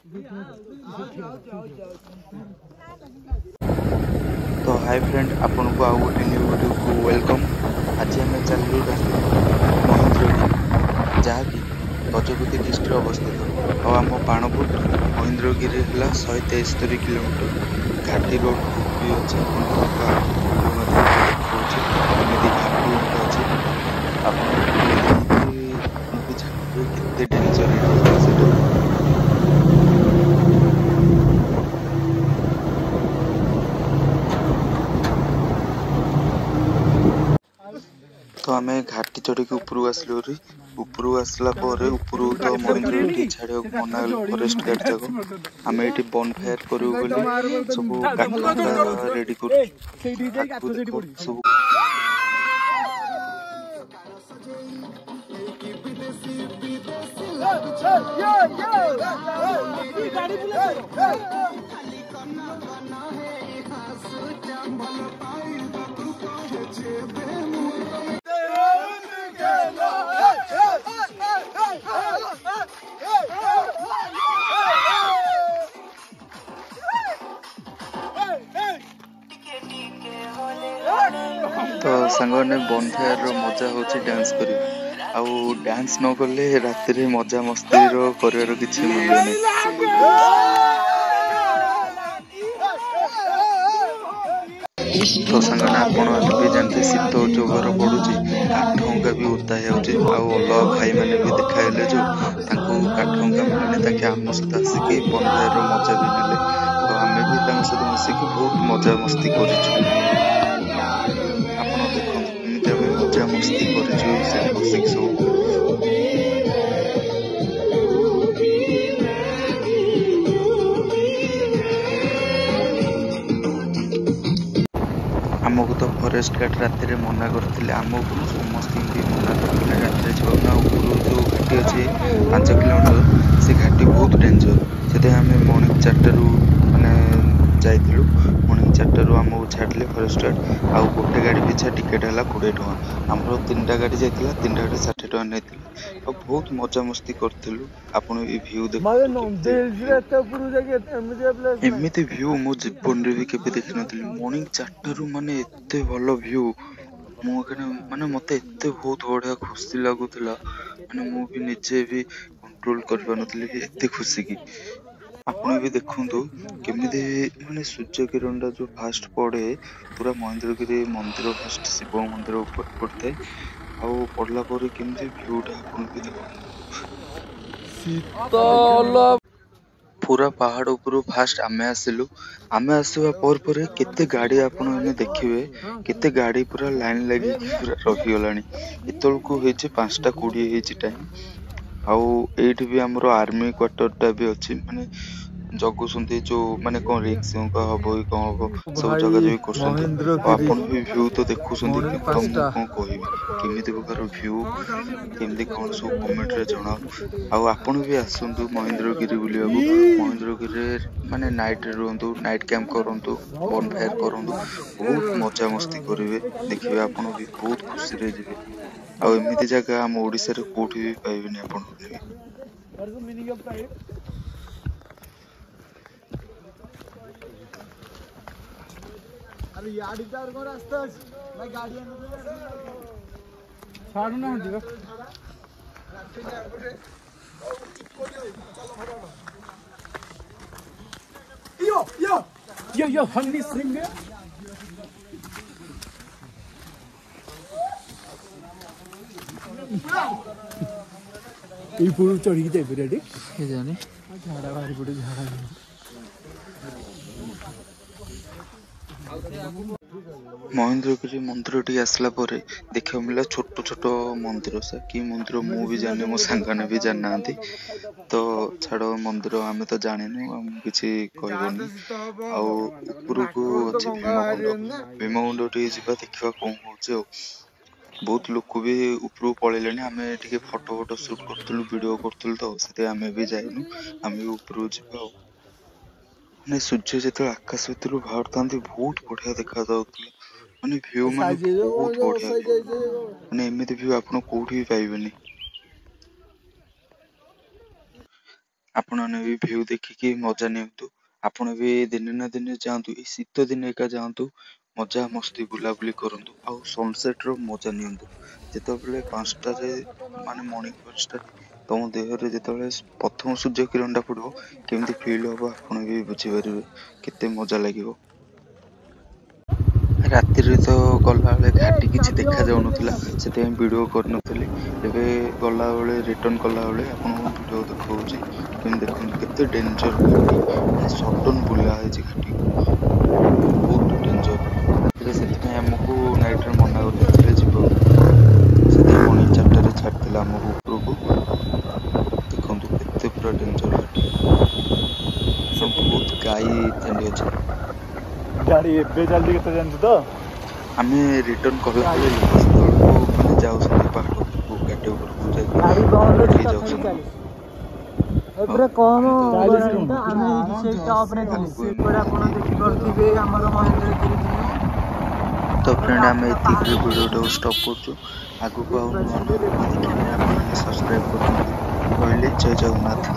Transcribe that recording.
तो hi friend आपन को आउ गोटे न्यू वीडियो को वेलकम। आज आम चलू महेंद्रगिरी जहाँकि गजपति डिस्ट्रिक्ट अवस्थित और आम बाणपुर महेंद्रगिरी है 173 किलोमीटर। घाटी रोड भी अच्छे घाटी अच्छे केते डेंजर तो आम घाटी चढ़ी ऊपर आसलु ऊपर आसला ऊपर तो महेंद्रगिरी छाड़ा मना फरेस्ट गार्ड जाक आम ये बन फायर करूँ सब काठ रेडी कर सब तो सांग ने बन फायर मजा हूँ डांस कर डांस न कले राति मजा मस्ती कर किसी मूल्य नहीं। तो सांग भी जानते शीत जोगर पड़ुची काठंगा भी उदा हो भाई मैंने भी देखाइले जो काठंगा मिलने आम सहित आसिक बन फायर मजा भी नेले तो आम भी सहित मिसिक बहुत मजा मस्ती कर मजा मस्ती कर आमको तो फॉरेस्ट गार्ड रात मना करते आमको समस्त मना करते रात जाना ऊपर जो घाटी अच्छे 5 किलोमीटर से घाटी बहुत डेंजर से आम मॉर्निंग 4 माने जाइलु मॉर्निंग 4 आमको छाड़े फॉरेस्ट गार्ड आउ गोटे गाड़ी पिछा टिकेट है 20 टका आम 3टा गाड़ी जाइला 3टा गाड़ी 60 टका नहीं बहुत मजा मस्ती करूँ आपन ये व्यू एमती व्यू मो जीवन भी केवे देखी नी मॉर्निंग 4 माने एत भल व्यू माने मत एत बहुत बढ़िया खुशी लगुला माने मु भी निजे भी कंट्रोल कर पानुतली एत खुशी की आपन भी देखु केमी माने सूर्य किरण जो फास्ट पड़े पूरा महेंद्रगिरी मंदिर फास्ट शिव मंदिर ऊपर पड़ता है आउ पड़ला केमी भ्यूटा आपन भी देखो पूरा पहाड़ ऊपर फास्ट आमे आसिलु आमे आसवा पर केते गाड़ी आपन देखिए केते गाड़ी पूरा लाइन लगी पूरा रही गलानी एतल को होइचे 5:20 होइचे टाइम आउ एठी भी हमरो आर्मी क्वार्टरटा भी अछि माने जगुसंती जो माने कोन रिक्स का हबो कोन हबो सब जगह जो करसंती आपन भी व्यू तो देखुसंती कि कोन कहबी केमिति प्रकार व्यू केमिति कोन सब कमेंट रे जणा आ आपन भी आसंतु महेंद्रगिरी बुलिया महेंद्रगिरी माने नाइट रे रहंतु नाइट कैंप करंतु बन फायर करंतु बहुत मजा मस्ती करिवे देखिबे आपन भी बहुत खुशी रे जिवे आ एमिति जगह हम ओडिसा रे कोठी भी पाइबेनी आपन अरे याडी तार को रास्ता भाई गाड़ी छाड़ू ना दिबा यो हन्नी सिंह ई पुरु चढ़ी जाई रेडी के जाने झाड़ा बाहर पड़े झाड़ा महेंद्रगिरी मंदिर टी आसला परे देखा मिला छोट छोट मंदिर सा कि मंदिर मु भी जाने मो सांगने भी जान ना तो छाड़ मंदिर आम तो जानिनु हम किसी कहबनी आउ ऊपर को अच्छे भीमकुंड टी जीवा देखा कौन हो बहुत लोक भी ऊपर पलैले आम टे फोटो फोटो सुट करूँ वीडियो करूँ तो से आम भी जाइनु आम भी ऊपर जावा माने सूर्य जो आकाश भर बाहर था बहुत बढ़िया देखा माने व्यू माने बहुत बढ़िया माने एमती व्यू आपन कोठी भी पाइबेनी ଆପଣମାନେ ବି ଭିଉ ଦେଖିକି ମଜା ନିଅନ୍ତୁ। ଆପଣ ବି ଦିନେ ନା ଦିନେ ଯାଆନ୍ତୁ, ଏଇ ଶୀତ ଦିନେ ଏକା ଯାଆନ୍ତୁ, ମଜା ମସ୍ତି ବୁଲାବୁଲି କରନ୍ତୁ ଆଉ ସନସେଟ ର ମଜା ନିଅନ୍ତୁ। ଯେତେବେଳେ 5ଟାରେ ମାନେ ମର୍ଣ୍ଣିଂ 5ଟାରେ ତମ ଦେହରେ ଯେତେବେଳେ ପ୍ରଥମ ସୂର୍ଯ୍ୟ କିରଣ ଟା ପଡିବ କେମିତି ଫିଲ୍ ହବ ଆପଣ ବି ବୁଝିପାରିବେ, କେତେ ମଜା ଲାଗିବ। ରାତିରେ ତ ଗଲାବେଳେ ଘାଟି କିଛି ଦେଖା ଯାଉନଥିଲା, ସେଥିପାଇଁ ଭିଡିଓ କରିନଥିଲି। ଏବେ ଗଲାବେଳେ ରିଟର୍ନ କଲାବେଳେ ଆପଣଙ୍କୁ ଭିଡିଓ ଦେଖଉଛି। କେମିତି ଦେଖନ୍ତୁ କେତେ ଡେଞ୍ଜର ଘାଟି, ମାନେ ସଡନ ବୁଲା ହେଇଛି ଘାଟିକୁ, ବହୁତ ଡେଞ୍ଜର ରାତିରେ। ସେଥିପାଇଁ ଆମକୁ ନାଇଟରେ ମନା କରିଦେଇଥିଲେ ଯିବାକୁ, ସେଥିପାଇଁ ମର୍ଣ୍ଣିଂ 4ଟାରେ ଛାଡିଥିଲା ଆମକୁ ଉପରକୁ। ଦେଖନ୍ତୁ କେତେ ପୁରା ଡେଞ୍ଜର ଘାଟି, ବହୁତ ଗାଈ ଇତ୍ୟାଦି ଅଛନ୍ତି। ଗାଡି ଏବେ ଚାଲିଛି କେତେ ଜାଣିଛୁ ତ? ଆମେ ରିଟର୍ନ କଲାବେଳେ ଲୋକ ସେତେବେଳକୁ ମାନେ ଯାଉଛନ୍ତି ପାହାଡ ଉପରକୁ, ଘାଟି ଉପରକୁ ଯାଇକି ଗାଡି ବନ୍ଦ ଅଛି ଉଠି ତଥାପି ଯାଉଛନ୍ତି। ଚାଲିଛି। ଏପଟେ କମ ଆମେ ତ ଆମେ ଏଇଠି ସେଇ ଟପରେ ଥିଲେ, ଆଗକୁ ସେପଟେ ଆପଣ ଦେଖିପାରୁଥିବେ ଆମର ମହେନ୍ଦ୍ରଗିରି ଥିଲା। ତ ଫ୍ରେଣ୍ଡ ଆମେ ଏତିକିରେ ଭିଡିଓଟାକୁ ଷ୍ଟପ୍ କରୁଛୁ। ଆଗକୁ ଆଉ ନୂଆ ନୂଆ ଭିଡିଓ ଦେଖିବା ପାଇଁ ଆପଣ ସବସ୍କ୍ରାଇବ କରନ୍ତୁ। ରହିଲି, ଜୟ ଜଗନ୍ନାଥ।